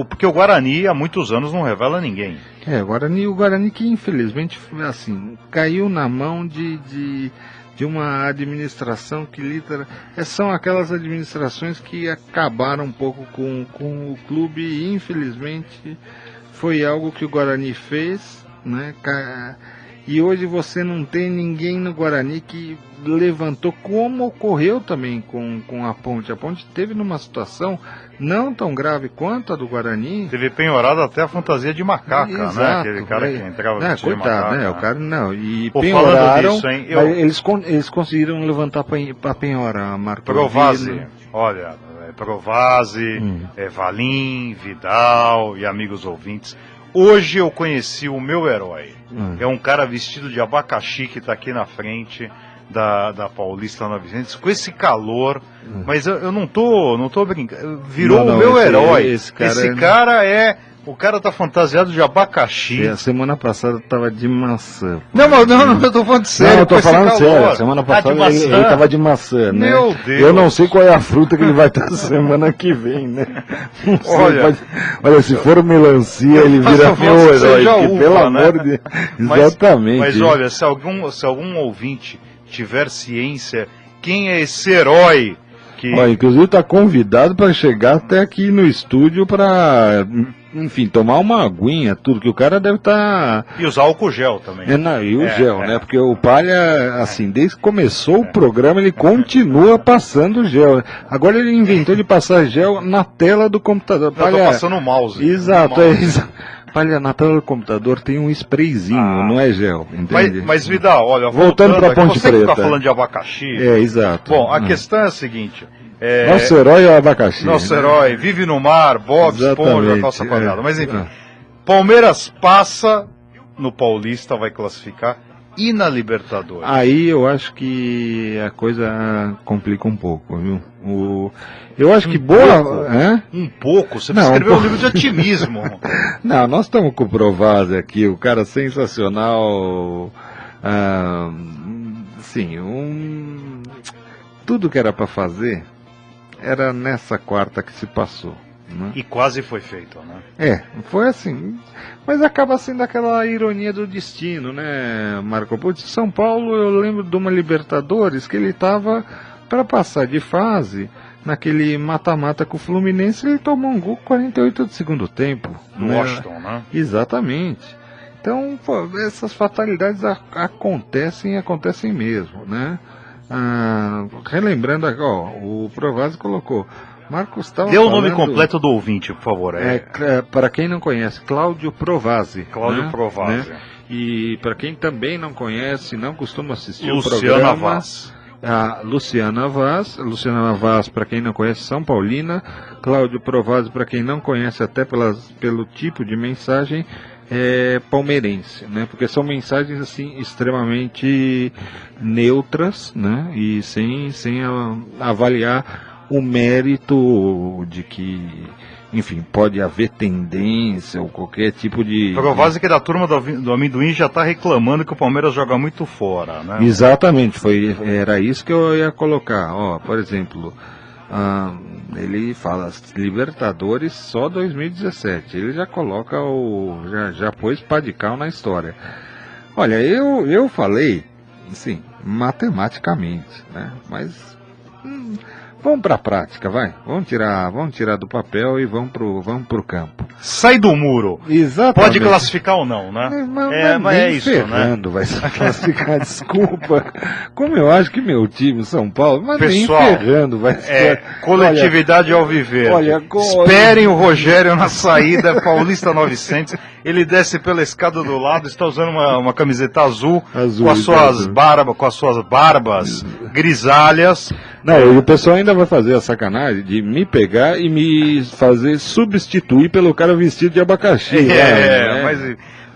porque o Guarani há muitos anos não revela ninguém. O Guarani que infelizmente, assim, caiu na mão de uma administração que são aquelas administrações que acabaram um pouco com o clube e infelizmente... Foi algo que o Guarani fez, né? E hoje você não tem ninguém no Guarani que levantou, como ocorreu também com a Ponte. A Ponte teve numa situação não tão grave quanto a do Guarani. Teve penhorado até a fantasia de macaca, exato, né? Aquele cara que entrava vestido de macaca. Né? O cara não. E penhoraram, disso, eles conseguiram levantar para penhorar, Marco. Provase, olha... Provase, Valim, Vidal e amigos ouvintes. Hoje eu conheci o meu herói. É um cara vestido de abacaxi que está aqui na frente da Paulista 900, com esse calor. Mas eu não tô brincando. Virou o meu herói. Esse cara o cara tá fantasiado de abacaxi. A semana passada tava de maçã. Não, eu tô falando sério. Não, eu tô falando sério. Semana passada ele tava de maçã, né? Meu Deus. Eu não sei qual é a fruta que ele vai estar semana que vem, né? Olha, se for melancia, ele vira meu herói. Pelo amor de Deus. Exatamente. Mas olha, se algum ouvinte tiver ciência, quem é esse herói? Inclusive está convidado para chegar até aqui no estúdio para, enfim, tomar uma aguinha, tudo, que o cara deve estar... E usar álcool gel também. E o gel, né? Porque o Palha, assim, desde que começou o programa, ele continua passando gel. Agora ele inventou de passar gel na tela do computador. Eu tô passando o mouse. Exato, Olha, na tela do computador tem um sprayzinho, não é gel, entende? Mas Vidal, olha, voltando para Ponte você Preta. Você falando de abacaxi. Exato. Bom, a questão é a seguinte. Nosso herói é o abacaxi. Nosso herói vive no mar, Bob Esponja, calça quadrada. Mas enfim, Palmeiras passa no Paulista, vai classificar, e na Libertadores. Aí eu acho que a coisa complica um pouco, viu? Eu acho que boa... Um pouco? Você escreveu um livro de otimismo. Não, nós estamos com o Provazzi aqui, o cara sensacional. Sim, tudo que era para fazer era nessa quarta que se passou. Né? E quase foi feito, né? Foi assim. Mas acaba sendo aquela ironia do destino, né, Marco? Putz, São Paulo, eu lembro de uma Libertadores que ele estava para passar de fase naquele mata-mata com o Fluminense, ele tomou um gol 48 do segundo tempo. No Washington, né? Exatamente. Então, essas fatalidades acontecem mesmo, né? Relembrando, o Provazzi colocou. Marcos estava Dê o nome completo do ouvinte, por favor. Para quem não conhece, Cláudio Provazzi. Cláudio Provazzi. Né? E para quem também não conhece, não costuma assistir Luciana o programa... Vaz. A Luciana Vaz, para quem não conhece, São Paulina. Cláudio Provazzi, para quem não conhece, até pelo tipo de mensagem, é palmeirense, né? Porque são mensagens assim extremamente neutras, né? E sem avaliar o mérito de que, enfim, pode haver tendência ou qualquer tipo de... Provazzi que da turma do amendoim já está reclamando que o Palmeiras joga muito fora, né? Exatamente, era isso que eu ia colocar. Por exemplo, ele fala Libertadores só 2017, ele já coloca já pôs Padical na história. Olha, eu falei, assim, matematicamente, né? Mas... vamos para a prática, vai. Vamos tirar do papel e vamos pro campo. Sai do muro. Exatamente. Pode classificar ou não, né? Mas é isso, ferrando, né? Vai se classificar, desculpa. Como eu acho que meu time, São Paulo, mas pessoal, nem ferrando vai se coletividade ao viver. Esperem o Rogério na saída, Paulista 900. Ele desce pela escada do lado, está usando uma camiseta azul com as suas barbas grisalhas. Não, e o pessoal ainda vai fazer a sacanagem de me pegar e me fazer substituir pelo cara vestido de abacaxi.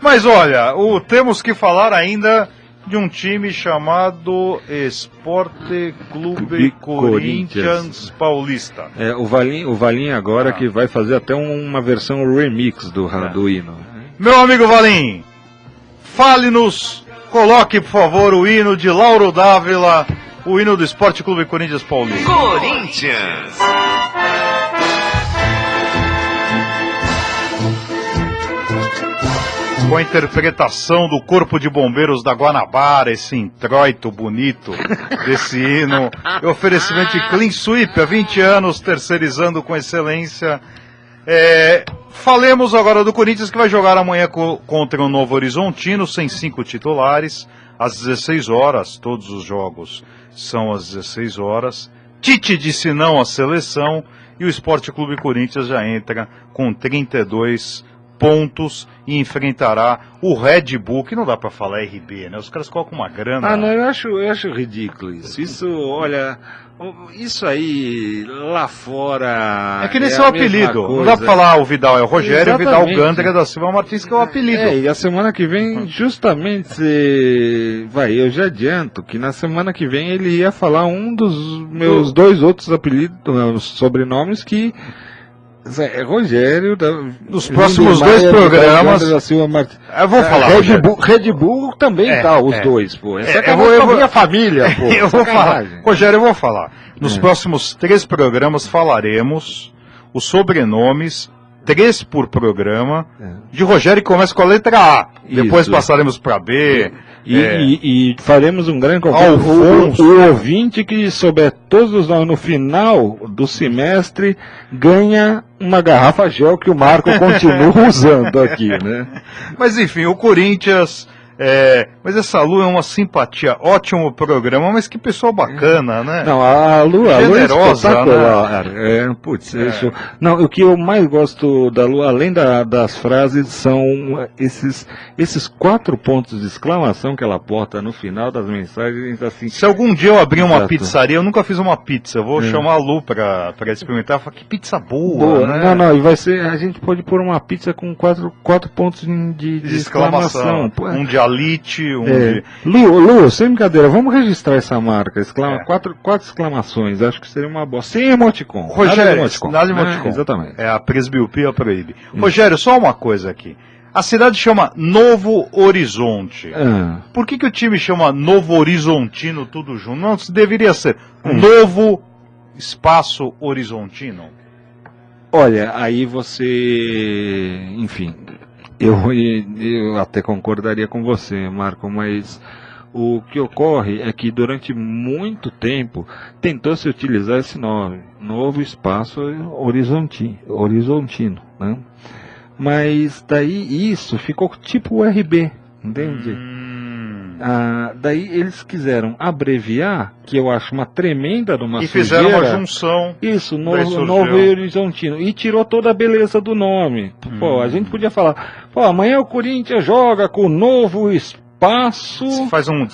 Mas olha, temos que falar ainda de um time chamado Esporte Clube Corinthians Paulista. O Valim agora que vai fazer até uma versão remix do hino. Meu amigo Valim, fale-nos, coloque por favor o hino de Lauro Dávila, o hino do Esporte Clube Corinthians Paulista. Corinthians! Com a interpretação do Corpo de Bombeiros da Guanabara, esse introito bonito desse hino. E oferecimento de Clean Sweep, há 20 anos, terceirizando com excelência. Falemos agora do Corinthians, que vai jogar amanhã contra o Novo Horizontino, sem 5 titulares, às 16 horas. Todos os jogos são às 16 horas. Tite disse não à seleção e o Esporte Clube Corinthians já entra com 32 pontos e enfrentará o Red Bull, que não dá pra falar RB, né? Os caras colocam uma grana. Não, eu acho ridículo isso. Isso, olha, isso aí lá fora. É que nem seu apelido. Não dá pra falar o Vidal é o Rogério, exatamente. O Vidal Gândara da Silva Martins, que é o apelido. E a semana que vem, justamente, eu já adianto que na semana que vem ele ia falar um dos meus dois outros apelidos, sobrenomes que. Rogério, nos próximos dois programas. Eu vou falar. Red Bull também os dois, pô. Minha família, pô. Eu vou falar. Rogério, eu vou falar. Nos próximos 3 programas falaremos os sobrenomes, 3 por programa, de Rogério, que começa com a letra A. Depois passaremos para B. E faremos um grande concurso. O ouvinte que souber todos os nomes no final do semestre ganha uma garrafa gel que o Marco continua usando aqui, né? Mas enfim, o Corinthians Mas essa Lu é uma simpatia, ótimo programa, mas que pessoa bacana, né? Não, a Lu é generosa, espetacular. Isso. Não, o que eu mais gosto da Lu, além das frases, são esses 4 pontos de exclamação que ela bota no final das mensagens, assim. Se algum dia eu abrir uma Exato. pizzaria, eu nunca fiz uma pizza, eu vou chamar a Lu pra experimentar, falar que pizza boa, né? Não, e vai ser, a gente pode pôr uma pizza com 4 pontos de exclamação. Pô, Um de alite, Lu, sem brincadeira, vamos registrar essa marca. 4 exclamações, acho que seria uma boa. Sem emoticon. Rogério, nada de emoticon. Exatamente. É a presbiopia proíbe. Rogério, só uma coisa aqui. A cidade chama Novo Horizonte. Por que o time chama Novo Horizontino tudo junto? Não, deveria ser Novo Espaço Horizontino. Olha, aí você... Enfim, eu até concordaria com você, Marco, mas o que ocorre é que durante muito tempo tentou-se utilizar esse nome, Novo Espaço Horizontino, né? Mas daí isso ficou tipo o RB, entende? Daí eles quiseram abreviar, que eu acho uma tremenda de uma e fizeram sujeira. uma junção. Isso, Novo Horizontino. E tirou toda a beleza do nome. Pô, a gente podia falar, amanhã o Corinthians joga com o Novo Espaço. Você faz um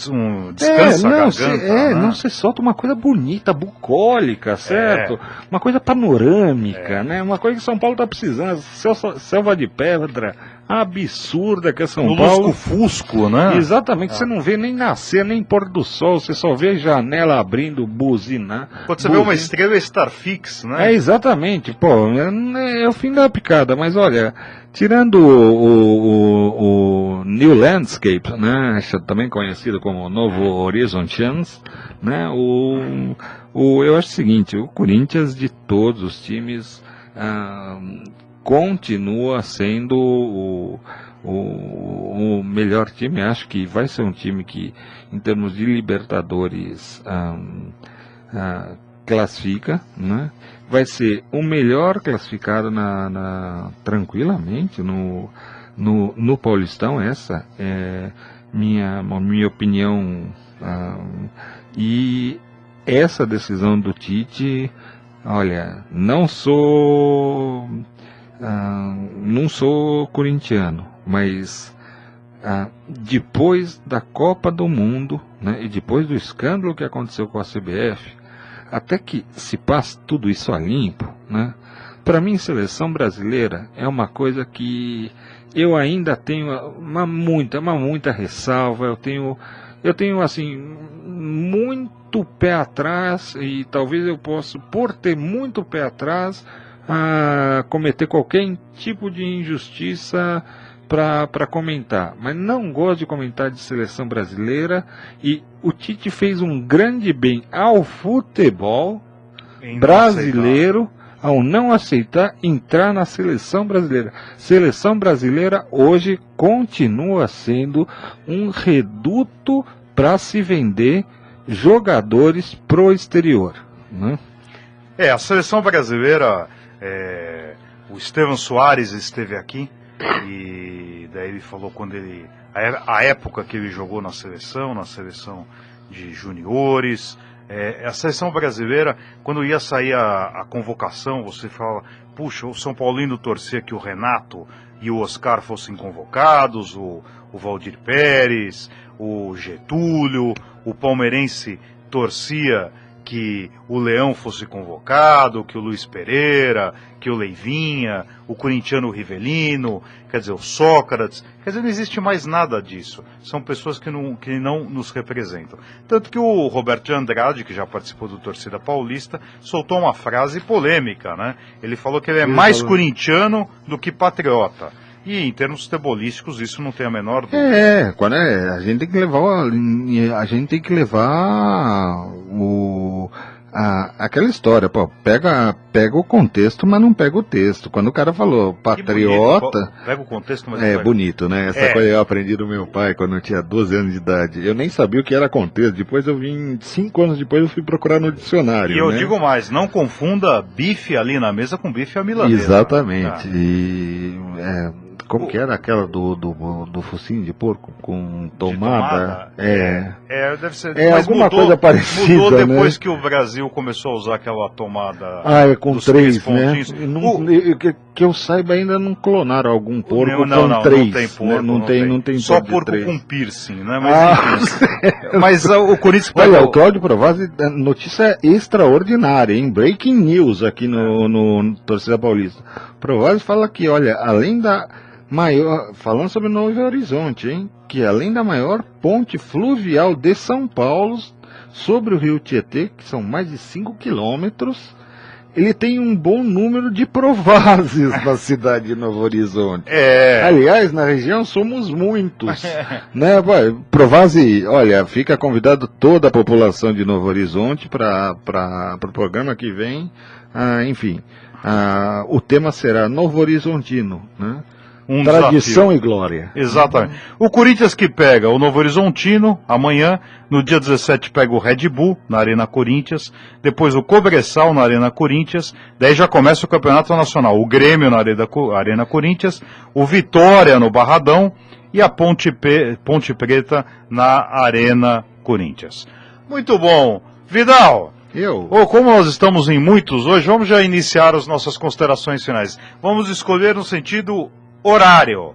descanso a garganta, não, você solta uma coisa bonita, bucólica, certo? Uma coisa panorâmica, né? Uma coisa que São Paulo tá precisando. Selva de pedra absurda que é São Paulo. Lusco-fusco, né? Exatamente, você não vê nem nascer, nem pôr do sol, você só vê janela abrindo, buzinar. Quando você vê uma estrela, é Starfix, né? Exatamente, pô, é o fim da picada, mas olha, tirando o New Landscape, né, também conhecido como Novo Horizontians, né, eu acho o seguinte, o Corinthians de todos os times continua sendo o melhor time. Acho que vai ser um time que, em termos de Libertadores, classifica, né? Vai ser o melhor classificado tranquilamente no Paulistão. Essa é minha opinião. E essa decisão do Tite, olha, não sou corintiano, mas depois da Copa do Mundo, né, e depois do escândalo que aconteceu com a CBF, até que se passe tudo isso a limpo, né, para mim seleção brasileira é uma coisa que eu ainda tenho uma muita ressalva, eu tenho assim muito pé atrás, e talvez eu possa, por ter muito pé atrás, a cometer qualquer tipo de injustiça para comentar, mas não gosto de comentar de seleção brasileira, e o Tite fez um grande bem ao futebol brasileiro ao não aceitar entrar na seleção brasileira. Seleção brasileira hoje continua sendo um reduto para se vender jogadores pro exterior, né? A seleção brasileira, o Estevão Soares esteve aqui, e daí ele falou a época que ele jogou na seleção de juniores. A seleção brasileira, quando ia sair a convocação, você fala, puxa, o São Paulino torcia que o Renato e o Oscar fossem convocados, o Valdir Pérez, o Getúlio, o palmeirense torcia que o Leão fosse convocado, que o Luiz Pereira, que o Leivinha, o corintiano Rivelino, quer dizer, o Sócrates, quer dizer, não existe mais nada disso. São pessoas que não nos representam. Tanto que o Roberto de Andrade, que já participou do Torcida Paulista, soltou uma frase polêmica, né? Ele falou que ele é mais corintiano do que patriota. E em termos futebolísticos isso não tem a menor dúvida. A gente tem que levar aquela história, pô, pega o contexto, mas não pega o texto. Quando o cara falou patriota... Bonito, pega o contexto, mas não pega. Bonito, né? Essa coisa eu aprendi do meu pai quando eu tinha 12 anos de idade. Eu nem sabia o que era contexto. Depois 5 anos depois eu fui procurar no dicionário. E eu digo mais, não confunda bife ali na mesa com bife à milanesa. Exatamente. Como que era aquela do focinho de porco com tomada? Deve ser. É mas alguma mudou, coisa parecida, mudou depois né? que o Brasil começou a usar aquela tomada. Com dos 3, né? pontinhos. Que eu saiba, ainda não clonaram algum porco não, com 3. não tem porco. Né? Não tem só porco porco de 3. com piercing, né? Mas o Corinthians Olha, o Cláudio Provazzi, notícia extraordinária, hein? Breaking news aqui no Torcida Paulista. Provazzi fala aqui, olha, além da maior, falando sobre Novo Horizonte, hein? Que além da maior ponte fluvial de São Paulo sobre o rio Tietê, que são mais de 5 quilômetros, ele tem um bom número de Provazes na cidade de Novo Horizonte. Aliás, na região somos muitos. Né? Provazzi, olha, fica convidado toda a população de Novo Horizonte para o programa que vem. Enfim, o tema será Novo Horizontino, né? Tradição desafio. E glória. Exatamente. O Corinthians que pega o Novo Horizontino amanhã, no dia 17 pega o Red Bull na Arena Corinthians, depois o Cobressal na Arena Corinthians, daí já começa o Campeonato Nacional, o Grêmio na Arena Corinthians, o Vitória no Barradão e a Ponte Preta na Arena Corinthians. Muito bom. Vidal, como nós estamos em muitos hoje, vamos já iniciar as nossas considerações finais. Vamos escolher no sentido horário.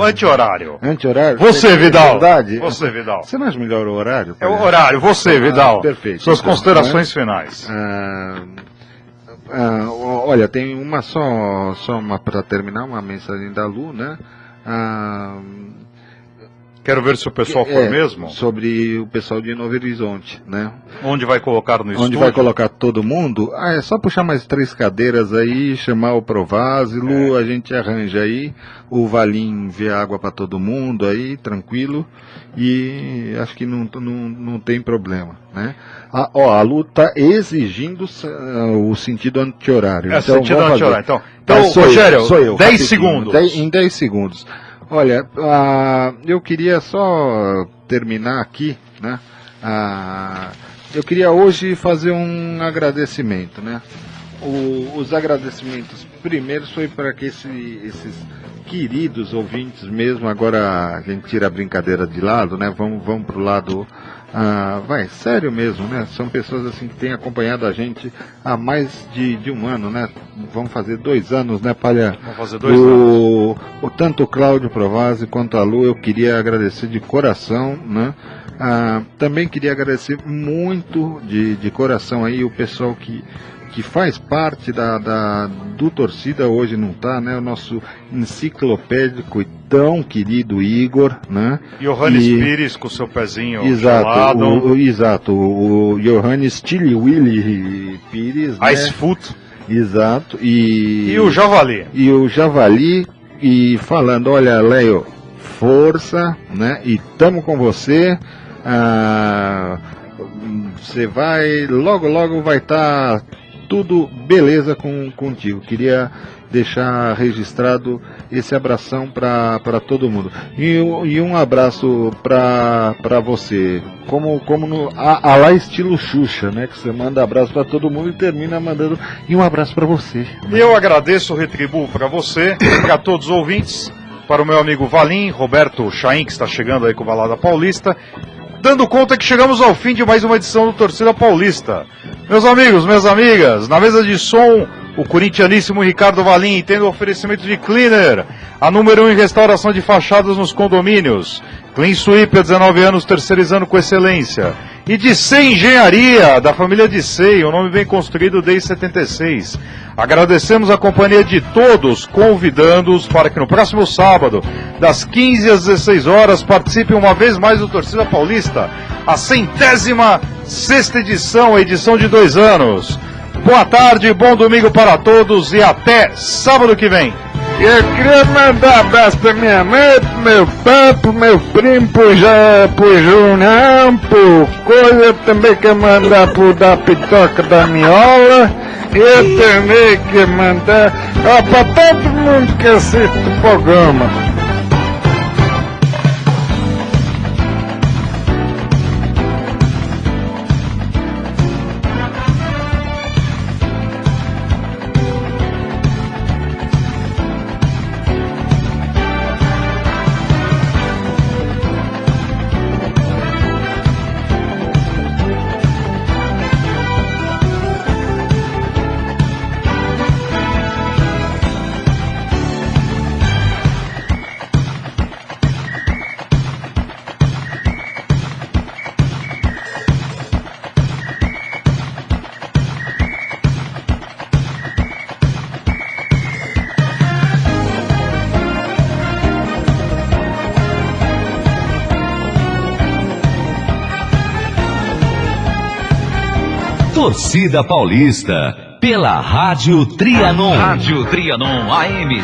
Anti-horário. Anti-horário? Você, Vidal. Verdade? Você, Vidal. Você não acha melhor o horário? É o horário. Você, Vidal. Perfeito. Suas considerações finais. Olha, tem uma só uma para terminar, uma mensagem da Lu, né? Quero ver se o pessoal for mesmo. Sobre o pessoal de Novo Horizonte, né? Onde vai colocar no estúdio? Onde vai colocar todo mundo? É só puxar mais 3 cadeiras aí, chamar o Provazzi, Lu, a gente arranja aí. O Valim vê água para todo mundo aí, tranquilo. E acho que não tem problema, né? A Lu tá exigindo o sentido anti-horário. Então, sentido anti-horário. Então Rogério, sou eu, 10 segundos. Em 10 segundos. Olha, eu queria só terminar aqui, né? Eu queria hoje fazer um agradecimento, né? Os agradecimentos primeiros foi para que esses queridos ouvintes mesmo, agora a gente tira a brincadeira de lado, né? Vamos pro lado, sério mesmo, né? São pessoas assim que têm acompanhado a gente há mais de um ano, né? Vamos fazer 2 anos, né, Palha? Vamos fazer 2 anos. Tanto o Cláudio Provazzi quanto a Lu, eu queria agradecer de coração, né? Também queria agradecer muito de coração aí o pessoal que faz parte do Torcida, hoje não está, né? O nosso enciclopédico e tão querido Igor, né? Johannes Pires com seu pezinho gelado. Exato, o Johannes Chili Willy Pires, né? Ice Foot. Exato. E o Javali. E falando, olha, Léo, força, né? E tamo com você. Você logo vai estar tudo beleza contigo. Queria deixar registrado esse abração para todo mundo. E um abraço para você. Como lá estilo Xuxa, né? Que você manda abraço para todo mundo e termina mandando. E um abraço para você. Eu agradeço, retribuo para você, para todos os ouvintes, para o meu amigo Valim, Roberto Chaim, que está chegando aí com o Balada Paulista. Dando conta que chegamos ao fim de mais uma edição do Torcida Paulista. Meus amigos, minhas amigas, na mesa de som, o corintianíssimo Ricardo Valim, tendo oferecimento de Cleaner, a número 1 em restauração de fachadas nos condomínios. Clean Sweep há 19 anos, terceirizando com excelência. E de Sei Engenharia, da família de Sei, um nome bem construído desde 76. Agradecemos a companhia de todos, convidando-os para que no próximo sábado, das 15 às 16 horas, participem uma vez mais do Torcida Paulista, a 106ª edição, a edição de 2 anos. Boa tarde, bom domingo para todos e até sábado que vem. Eu queria mandar um abraço pra minha mãe, pro meu pai, pro meu primo, pro Junião, pro Coisa. Eu também quero mandar pro da Pitoca da Miola. Eu também quero mandar pra todo mundo que assiste o programa. Torcida Paulista, pela Rádio Trianon. Rádio Trianon AM